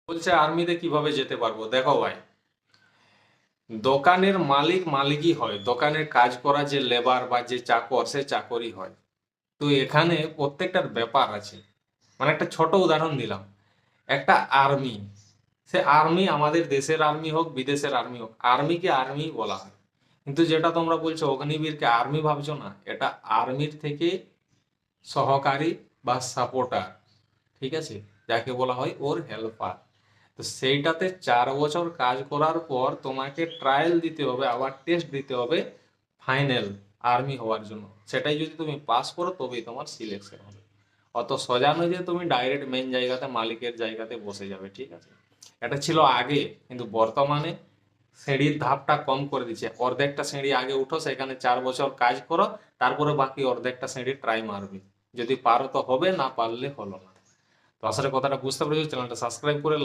বলছে আর্মিতে কিভাবে যেতে পারবো? দেখো ভাই, দোকানের মালিক মালিকই হয়, দোকানের কাজ করা যে লেবার বা যে চাকর সে চাকরই হয়। তো এখানে প্রত্যেকটার ব্যাপার আছে। মানে একটা ছোট উদাহরণ দিলাম, একটা আর্মি, সে আর্মি আমাদের দেশের আর্মি হোক বিদেশের আর্মি হোক, আর্মিকে আর্মি বলা হয়। কিন্তু যেটা তোমরা বলছো অগ্নিবীরকে আর্মি ভাবছো না, এটা আর্মির থেকে সহকারী বা সাপোর্টার, ঠিক আছে, যাকে বলা হয় ওর হেল্পার। তো সেইটাতে 4 বছর কাজ করার পর তোমাকে ট্রায়াল দিতে হবে, আবার টেস্ট দিতে হবে ফাইনাল আর্মি হওয়ার জন্য। সেটাই যদি তুমি পাস করো তবেই তোমার সিলেকশন হবে। অত সোজা নয় যে তুমি ডাইরেক্ট মেন জায়গাতে মালিকের জায়গাতে বসে যাবে, ঠিক আছে। এটা ছিল আগে, কিন্তু বর্তমানে সিঁড়ির ধাপটা কম করে দিচ্ছে। অর্ধেকটা সিঁড়ি আগে উঠো, সেখানে 4 বছর কাজ করো, তারপরে বাকি অর্ধেকটা সিঁড়ি ট্রাই মারবে। যদি পারো তো হবে, না পারলে হলো না। তো আসলে কথাটা বুঝতে পেরেছো, চ্যানেলটা সাবস্ক্রাইব করে